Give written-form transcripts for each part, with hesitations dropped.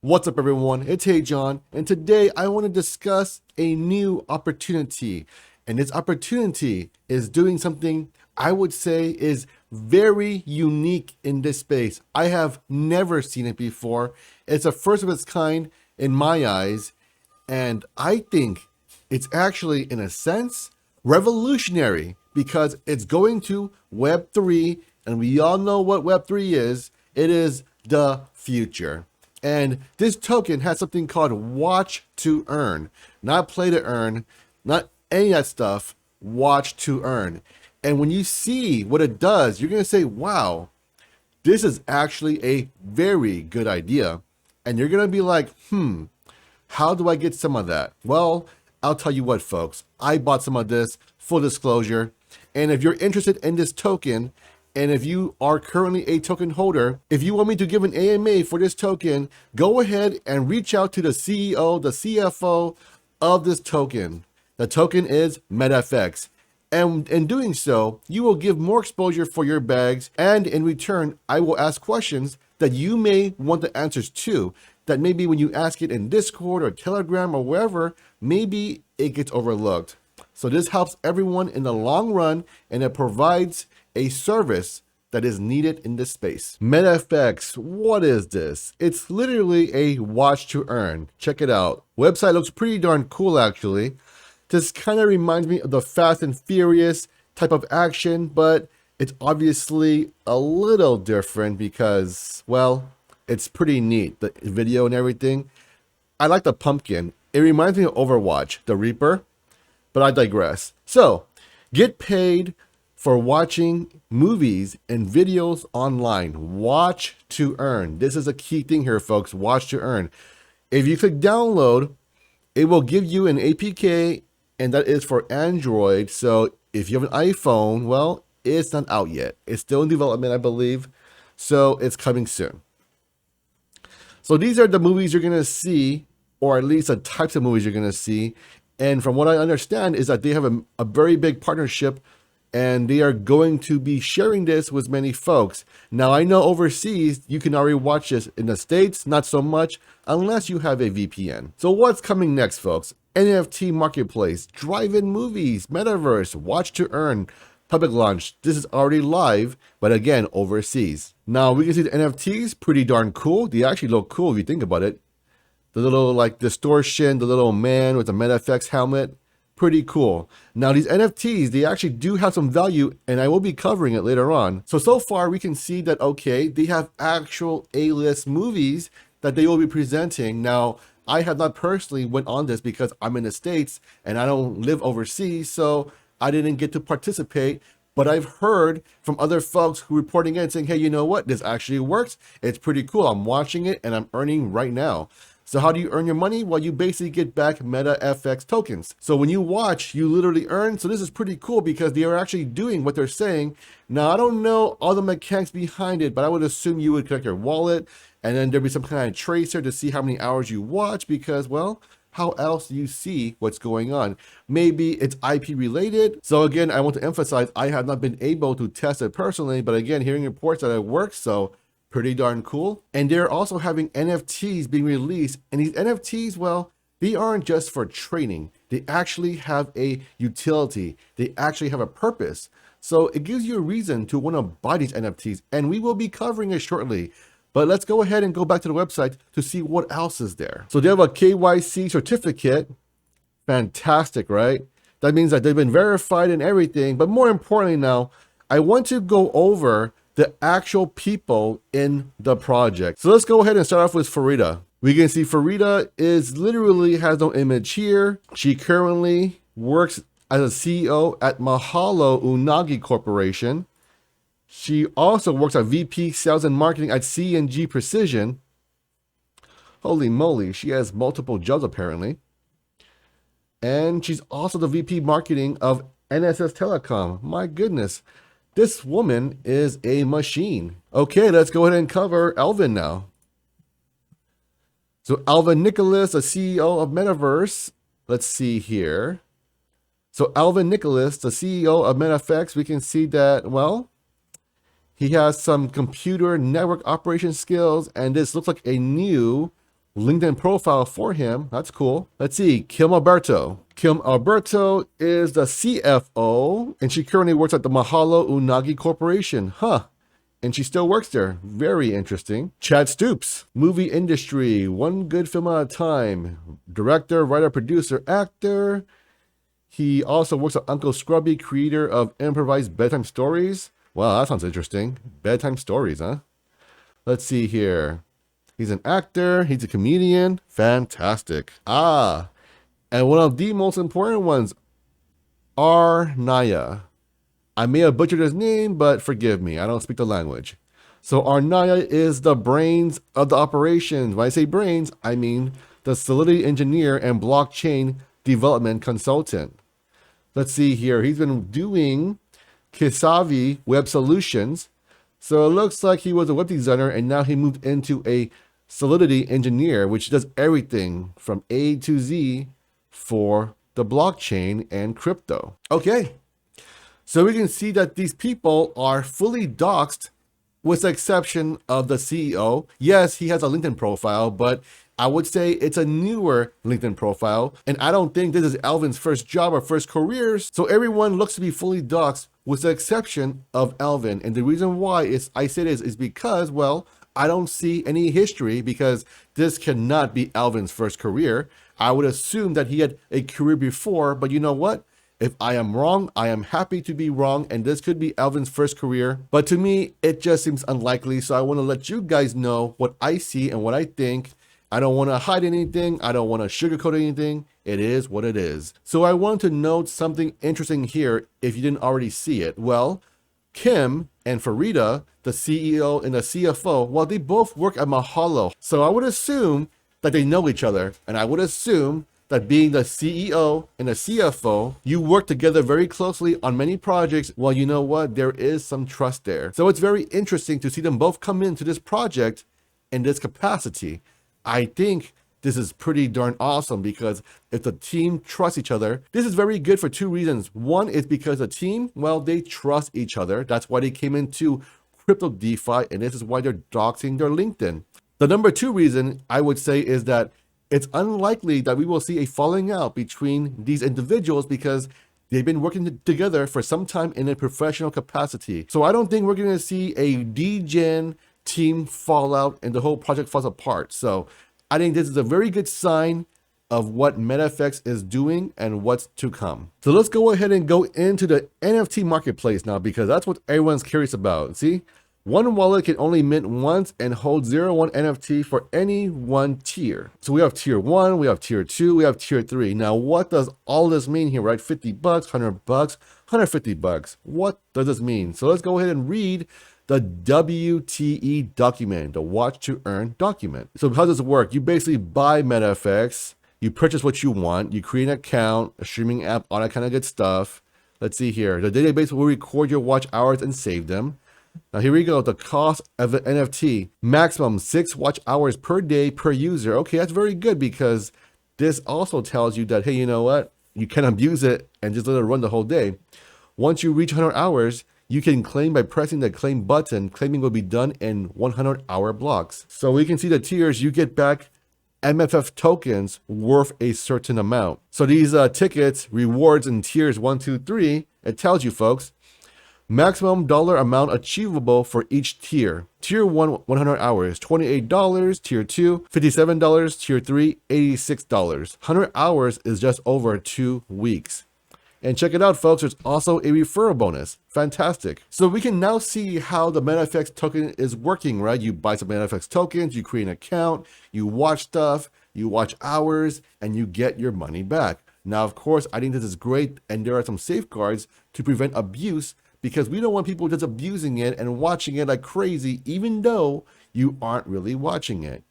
What's up, everyone? It's Hey John, and today I want to discuss a new opportunity. And this opportunity is doing something I would say is very unique in this space. I have never seen it before. It's a first of its kind in my eyes, and I think it's actually, in a sense, revolutionary because it's going to Web3, and we all know what Web3 is. It is the future. And this token has something called watch to earn, not play to earn, not any of that stuff, watch to earn. And when you see what it does, you're going to say, wow, this is actually a very good idea. And you're going to be like, how do I get some of that? Well, I'll tell you what, folks, I bought some of this, full disclosure. And if you're interested in this token, and if you are currently a token holder, if you want me to give an AMA for this token, go ahead and reach out to the CEO, the CFO of this token. The token is Metfx. And in doing so, you will give more exposure for your bags. And in return, I will ask questions that you may want the answers to, that maybe when you ask it in Discord or Telegram or wherever, maybe it gets overlooked. So this helps everyone in the long run, and it provides a service that is needed in this space. Metfx, what is this? It's literally a watch to earn. Check it out. Website looks pretty darn cool, actually. This kind of reminds me of the Fast and Furious type of action, but it's obviously a little different because, well, it's pretty neat, the video and everything. I like the pumpkin. It reminds me of Overwatch, the Reaper, but I digress. So, get paid for watching movies and videos online. Watch to earn. This is a key thing here, folks. Watch to earn. If you click download, it will give you an APK, and that is for Android. So if you have an iPhone, well, it's not out yet. It's still in development, I believe. So it's coming soon. So these are the movies you're going to see, or at least the types of movies you're going to see. And from what I understand is that they have a very big partnership, and they are going to be sharing this with many folks. Now, I know overseas, you can already watch this. In the States, not so much, unless you have a VPN. So what's coming next, folks? NFT Marketplace, drive-in movies, metaverse, watch to earn, public launch. This is already live, but again, overseas. Now, we can see the NFTs, pretty darn cool. They actually look cool if you think about it. The little like distortion, the little man with the Metfx helmet. Pretty cool. Now these NFTs, they actually do have some value, and I will be covering it later on. So far we can see that, okay, they have actual A-list movies that they will be presenting. Now, I have not personally went on this because I'm in the States and I don't live overseas, so I didn't get to participate. But I've heard from other folks who are reporting in saying, hey, you know what? This actually works. It's pretty cool. I'm watching it and I'm earning right now. So how do you earn your money? Well, you basically get back MetaFX tokens. So when you watch, you literally earn. So this is pretty cool because they are actually doing what they're saying. Now, I don't know all the mechanics behind it, but I would assume you would connect your wallet and then there'd be some kind of tracer to see how many hours you watch because, well, how else do you see what's going on? Maybe it's IP related. So again, I want to emphasize, I have not been able to test it personally, but again, hearing reports that it works, so pretty darn cool. And they're also having NFTs being released. And these NFTs, well, they aren't just for trading. They actually have a utility. They actually have a purpose. So it gives you a reason to want to buy these NFTs. And we will be covering it shortly. But let's go ahead and go back to the website to see what else is there. So they have a KYC certificate. Fantastic, right? That means that they've been verified and everything. But more importantly now, I want to go over the actual people in the project. So let's go ahead and start off with Farida. We can see Farida is literally has no image here. She currently works as a CEO at Mahalo Unagi Corporation. She also works at VP Sales and Marketing at C&G Precision. Holy moly, she has multiple jobs apparently. And she's also the VP Marketing of NSS Telecom. My goodness. This woman is a machine. Okay, let's go ahead and cover Alvin now. So Alvin Nicholas, the CEO of Metaverse. Let's see here. So Alvin Nicholas, the CEO of Metafx, we can see that, well, he has some computer network operation skills, and this looks like a new LinkedIn profile for him. That's cool. Let's see, Kim Alberto. Kim Alberto is the CFO, and she currently works at the Mahalo Unagi Corporation. Huh. And she still works there. Very interesting. Chad Stoops, movie industry, one good film at a time. Director, writer, producer, actor. He also works at Uncle Scrubby, creator of improvised bedtime stories. Wow, that sounds interesting. Bedtime stories, huh? Let's see here. He's an actor. He's a comedian. Fantastic. And one of the most important ones, Arnaya. I may have butchered his name, but forgive me. I don't speak the language. So Arnaya is the brains of the operations. When I say brains, I mean the solidity engineer and blockchain development consultant. Let's see here. He's been doing Kisavi Web Solutions. So it looks like he was a web designer and now he moved into a solidity engineer, which does everything from A to Z for the blockchain and crypto. Okay. So we can see that these people are fully doxed with the exception of the CEO. Yes, he has a LinkedIn profile, but I would say it's a newer LinkedIn profile. And I don't think this is Alvin's first job or first career. So everyone looks to be fully doxed with the exception of Alvin. And the reason why I say this is because, well, I don't see any history because this cannot be Alvin's first career. I would assume that he had a career before, but you know what? If I am wrong, I am happy to be wrong, and this could be Alvin's first career. But to me, it just seems unlikely, so I want to let you guys know what I see and what I think. I don't want to hide anything. I don't want to sugarcoat anything. It is what it is. So I want to note something interesting here if you didn't already see it. Well, Kim and Farida, the CEO and the CFO, well, they both work at Mahalo. So I would assume that they know each other, and I would assume that being the CEO and the CFO, you work together very closely on many projects. Well, you know what? There is some trust there. So it's very interesting to see them both come into this project in this capacity. I think this is pretty darn awesome because if the team trusts each other, this is very good for two reasons. One is because the team, well, they trust each other. That's why they came into crypto DeFi, and this is why they're doxing their LinkedIn. The number two reason I would say is that it's unlikely that we will see a falling out between these individuals because they've been working together for some time in a professional capacity. So I don't think we're going to see a degen team fallout and the whole project falls apart. So I think this is a very good sign of what Metfx is doing and what's to come. So let's go ahead and go into the NFT Marketplace now because that's what everyone's curious about. See? One wallet can only mint once and hold 0.1 NFT for any one tier. So we have tier 1, we have tier 2, we have tier 3. Now, what does all this mean here, right? 50 bucks, 100 bucks, 150 bucks. What does this mean? So let's go ahead and read the WTE document, the watch to earn document. So how does this work? You basically buy Metfx, you purchase what you want, you create an account, a streaming app, all that kind of good stuff. Let's see here. The database will record your watch hours and save them. Now here we go, the cost of an NFT, maximum 6 watch hours per day per user. Okay, that's very good because this also tells you that, hey, you know what? You can abuse it and just let it run the whole day. Once you reach 100 hours, you can claim by pressing the claim button. Claiming will be done in 100-hour blocks. So we can see the tiers, you get back MFF tokens worth a certain amount. So these tickets, rewards in tiers 1, 2, 3, it tells you folks, maximum dollar amount achievable for each tier. Tier 1, 100 hours, $28. Tier 2, $57. Tier 3, $86. 100 hours is just over 2 weeks. And check it out, folks, there's also a referral bonus. Fantastic. So we can now see how the Metfx token is working, right? You buy some Metfx tokens, you create an account, you watch stuff, you watch hours, and you get your money back. Now, of course, I think this is great, and there are some safeguards to prevent abuse because we don't want people just abusing it and watching it like crazy, even though you aren't really watching it.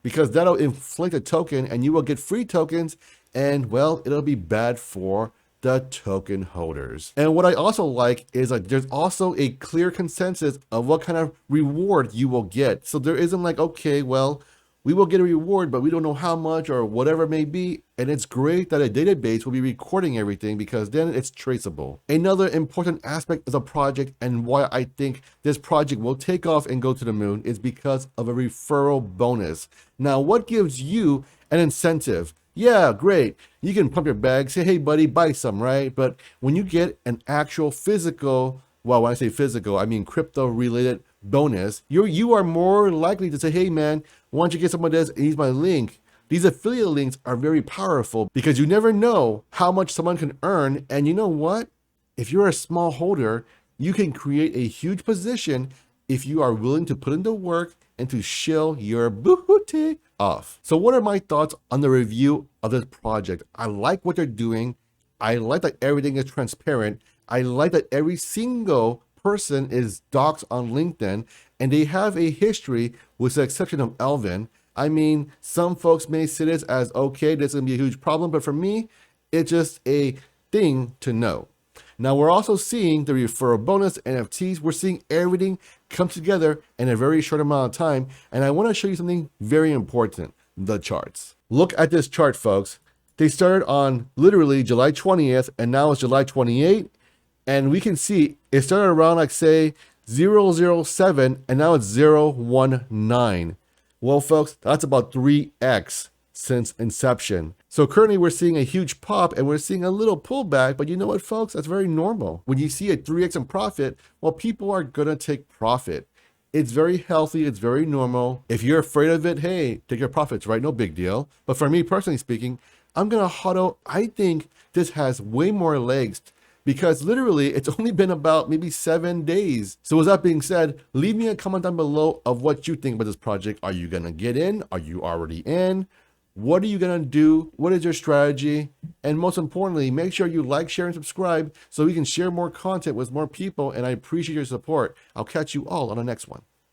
Because that'll inflate the token and you will get free tokens and, well, it'll be bad for the token holders. And what I also like is like there's also a clear consensus of what kind of reward you will get. So there isn't like, okay, well, we will get a reward, but we don't know how much or whatever it may be. And it's great that a database will be recording everything because then it's traceable. Another important aspect of the project and why I think this project will take off and go to the moon is because of a referral bonus. Now, what gives you an incentive? Yeah, great. You can pump your bag, say, hey, buddy, buy some, right? But when you get an actual physical, well, when I say physical, I mean crypto-related bonus, you are more likely to say, hey, man, why don't you get some of this and use my link? These affiliate links are very powerful because you never know how much someone can earn. And you know what? If you're a small holder, you can create a huge position if you are willing to put in the work and to shill your booty off. So what are my thoughts on the review of this project? I like what they're doing. I like that everything is transparent. I like that every single person is doxed on LinkedIn, and they have a history with the exception of Elvin. I mean, some folks may see this as, okay, this is gonna be a huge problem, but for me, it's just a thing to know. Now we're also seeing the referral bonus, NFTs. We're seeing everything come together in a very short amount of time. And I want to show you something very important, the charts. Look at this chart, folks. They started on literally July 20th, and now it's July 28th. And we can see it started around like say 007, and now it's 019. Well, folks, that's about 3x since inception. So currently we're seeing a huge pop and we're seeing a little pullback, but you know what, folks? That's very normal. When you see a 3x in profit, well, people are gonna take profit. It's very healthy, it's very normal. If you're afraid of it, hey, take your profits, right? No big deal. But for me, personally speaking, I'm gonna huddle. I think this has way more legs because literally it's only been about maybe 7 days. So with that being said, leave me a comment down below of what you think about this project. Are you gonna get in? Are you already in? What are you gonna do? What is your strategy? And most importantly, make sure you like, share, and subscribe so we can share more content with more people. And I appreciate your support. I'll catch you all on the next one.